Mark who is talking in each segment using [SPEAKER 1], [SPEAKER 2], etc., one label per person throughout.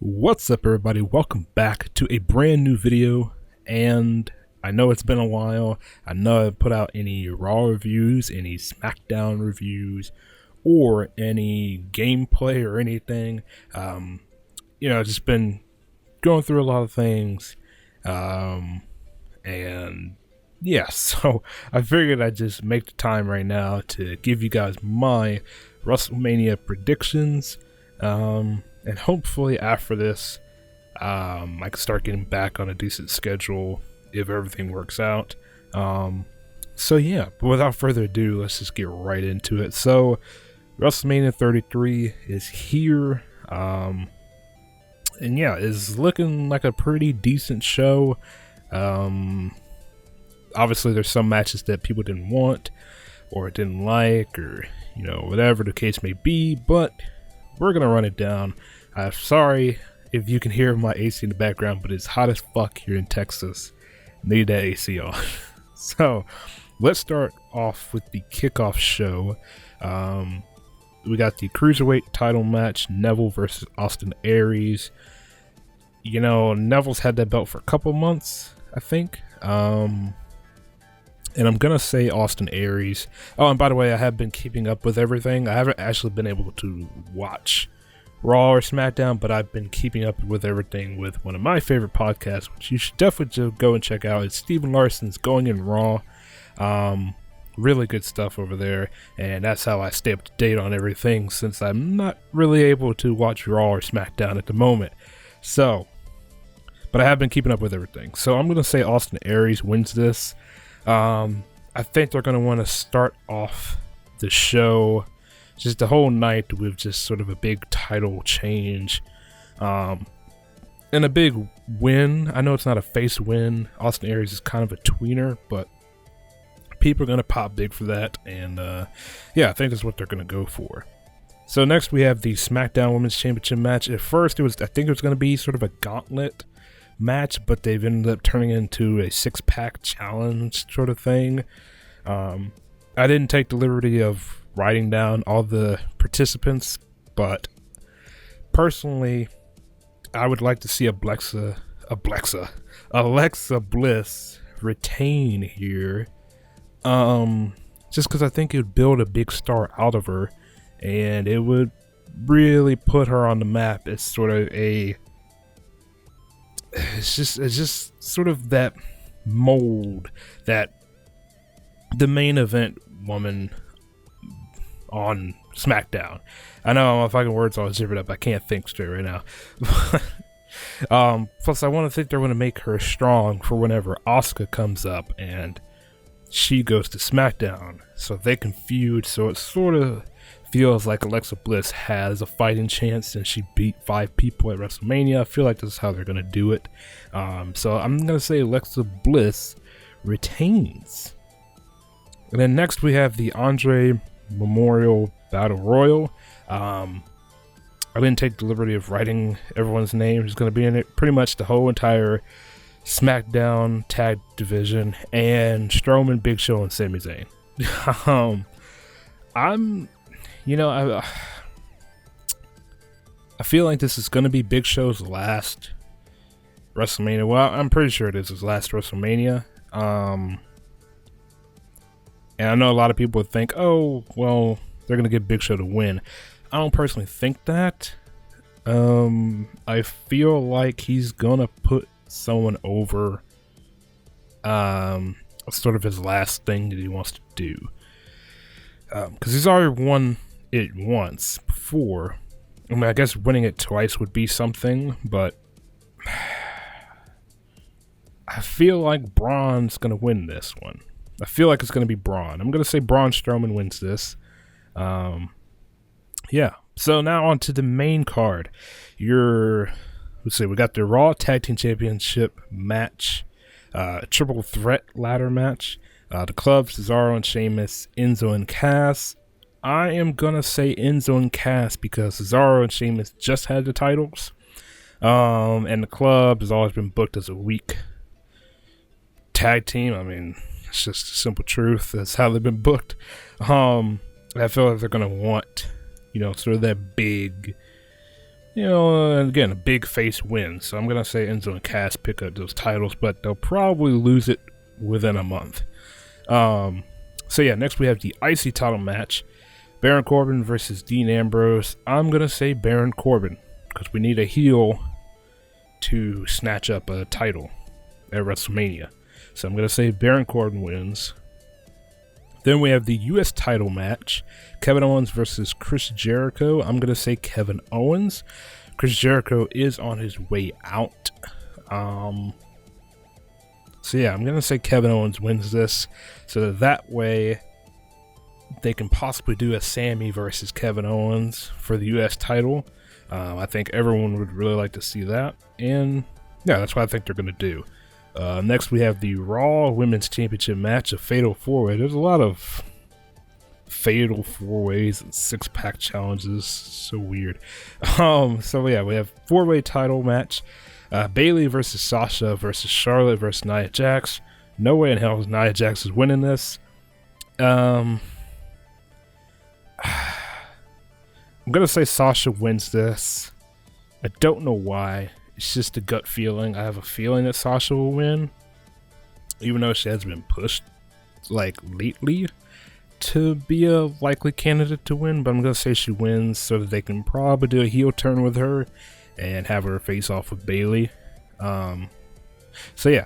[SPEAKER 1] What's up, everybody? Welcome back to a brand new video. And I know it's been a while. I know I haven't put out any Raw reviews, any SmackDown reviews, or any gameplay or anything. Just been going through a lot of things. And yeah, so I figured I'd just make the time right now to give you guys my WrestleMania predictions. And hopefully after this, I can start getting back on a decent schedule if everything works out. So yeah, but without further ado, let's just get right into it. So WrestleMania 33 is here. And yeah, it's looking like a pretty decent show. Obviously there's some matches that people didn't want or didn't like, or whatever the case may be, but we're gonna run it down. I'm sorry if you can hear my AC in the background, but it's hot as fuck here in Texas. Need that AC on. So let's start off with the kickoff show. We got the Cruiserweight title match, Neville versus Austin Aries. Neville's had that belt for a couple months, I think. And I'm gonna say Austin Aries. Oh, and by the way, I have been keeping up with everything. I haven't actually been able to watch Raw or SmackDown, but I've been keeping up with everything with one of my favorite podcasts, which you should definitely go and check out. It's Steven Larson's Going in Raw. Really good stuff over there, and that's how I stay up to date on everything, since I'm not really able to watch Raw or SmackDown at the moment. So, but I have been keeping up with everything. So I'm gonna say Austin Aries wins this. I think they're going to want to start off the show, just the whole night, with just sort of a big title change, and a big win. I know it's not a face win. Austin Aries is kind of a tweener, but people are going to pop big for that, and yeah, I think that's what they're going to go for. So next we have the SmackDown Women's Championship match. At first I think it was going to be sort of a gauntlet match, but they've ended up turning into a six-pack challenge sort of thing. I didn't take the liberty of writing down all the participants, but personally I would like to see Alexa Bliss retain here, just because I think it would build a big star out of her, and it would really put her on the map as sort of it's just sort of that mold that the main event woman on SmackDown. I know my fucking words all zipped up. I can't think straight right now. Plus, I want to think they're going to make her strong for whenever Asuka comes up and she goes to SmackDown, so they can feud. So it sort of feels like Alexa Bliss has a fighting chance since she beat 5 people at WrestleMania. I feel like this is how they're going to do it. So I'm going to say Alexa Bliss retains. And then next we have the Andre Memorial Battle Royal. I didn't take the liberty of writing everyone's name who's going to be in it. Pretty much the whole entire SmackDown tag division, and Strowman, Big Show, and Sami Zayn. I feel like this is going to be Big Show's last WrestleMania. Well, I'm pretty sure it is his last WrestleMania. And I know a lot of people would think, oh, well, they're going to get Big Show to win. I don't personally think that. I feel like he's going to put someone over, sort of his last thing that he wants to do. Because he's already won it once before. I mean, I guess winning it twice would be something, but I feel like Braun's going to win this one. I feel like it's going to be Braun. I'm going to say Braun Strowman wins this. Yeah. So now on to the main card. Let's see, we got the Raw Tag Team Championship match, triple threat ladder match. The club, Cesaro and Sheamus, Enzo and Cass. I am going to say Enzo and Cass because Cesaro and Sheamus just had the titles. And the club has always been booked as a weak tag team. I mean, it's just a simple truth. That's how they've been booked. I feel like they're going to want, sort of that big And again, a big face win. So I'm going to say Enzo and Cass pick up those titles, but they'll probably lose it within a month. So yeah, next we have the IC title match. Baron Corbin versus Dean Ambrose. I'm going to say Baron Corbin, because we need a heel to snatch up a title at WrestleMania. So I'm going to say Baron Corbin wins. Then we have the US title match. Kevin Owens versus Chris Jericho. I'm going to say Kevin Owens. Chris Jericho is on his way out. So yeah, I'm going to say Kevin Owens wins this. So that way they can possibly do a Sammy versus Kevin Owens for the US title. I think everyone would really like to see that. And yeah, that's what I think they're going to do. Next we have the Raw Women's Championship match, a Fatal 4-Way. There's a lot of Fatal 4-Ways and 6-pack challenges. So weird. So yeah, we have 4-way title match. Bayley versus Sasha versus Charlotte versus Nia Jax. No way in hell is Nia Jax is winning this. I'm gonna say Sasha wins this. I don't know why. It's just a gut feeling. I have a feeling that Sasha will win, even though she has been pushed like lately to be a likely candidate to win. But I'm gonna say she wins so that they can probably do a heel turn with her and have her face off with Bayley. So yeah.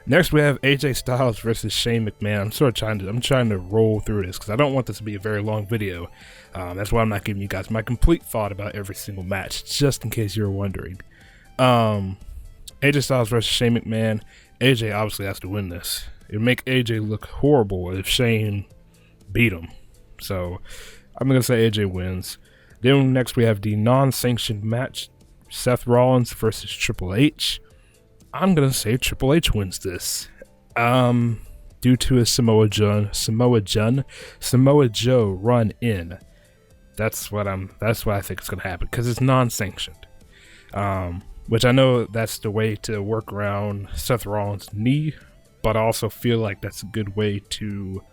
[SPEAKER 1] Next we have AJ Styles versus Shane McMahon. I'm trying to roll through this because I don't want this to be a very long video. That's why I'm not giving you guys my complete thought about every single match, just in case you're wondering. AJ Styles versus Shane McMahon. AJ obviously has to win this. It would make AJ look horrible if Shane beat him. So I'm gonna say AJ wins. Then next we have the non-sanctioned match, Seth Rollins versus Triple H. I'm gonna say Triple H wins this. Due to a Samoa Joe run in. That's what I think is gonna happen because it's non-sanctioned. Which I know that's the way to work around Seth Rollins' knee, but I also feel like that's a good way to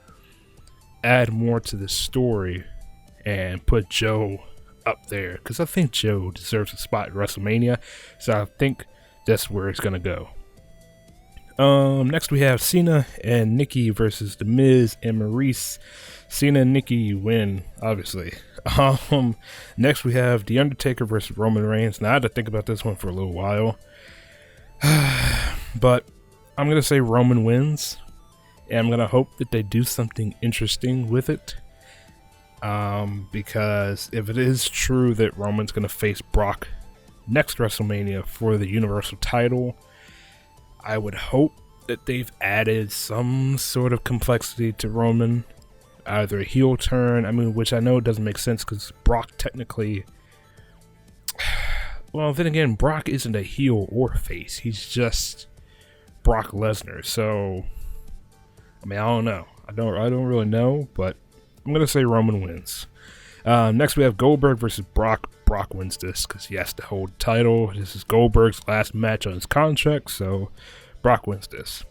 [SPEAKER 1] add more to the story and put Joe up there, because I think Joe deserves a spot at WrestleMania, so I think that's where it's gonna go. Next we have Cena and Nikki versus The Miz and Maurice. Cena and Nikki win, obviously. Next we have The Undertaker versus Roman Reigns. Now I had to think about this one for a little while, but I'm gonna say Roman wins, and I'm gonna hope that they do something interesting with it. Because if it is true that Roman's gonna face Brock next WrestleMania for the Universal title, I would hope that they've added some sort of complexity to Roman, either a heel turn, which I know doesn't make sense because Brock technically, well, then again, Brock isn't a heel or face, he's just Brock Lesnar, so I don't know, I don't really know, but I'm gonna say Roman wins. Next we have Goldberg versus Brock. Brock wins this because he has to hold the title. This is Goldberg's last match on his contract, so Brock wins this.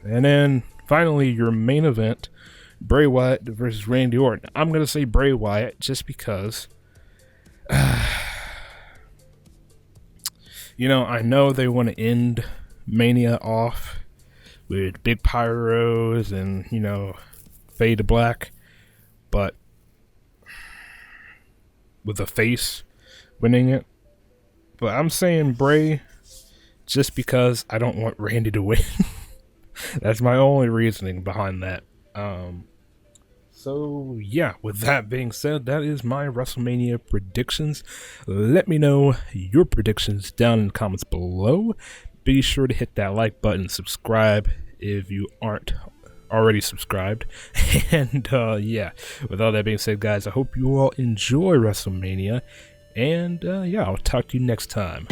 [SPEAKER 1] And then finally, your main event, Bray Wyatt versus Randy Orton. I'm going to say Bray Wyatt just because, I know they want to end Mania off with big pyros and, fade to black, but with a face winning it. But I'm saying Bray just because I don't want Randy to win. That's my only reasoning behind that. So yeah, with that being said, that is my WrestleMania predictions. Let me know your predictions down in the comments below. Be sure to hit that like button, subscribe if you aren't already subscribed. And yeah, with all that being said, guys, I hope you all enjoy WrestleMania, and yeah, I'll talk to you next time.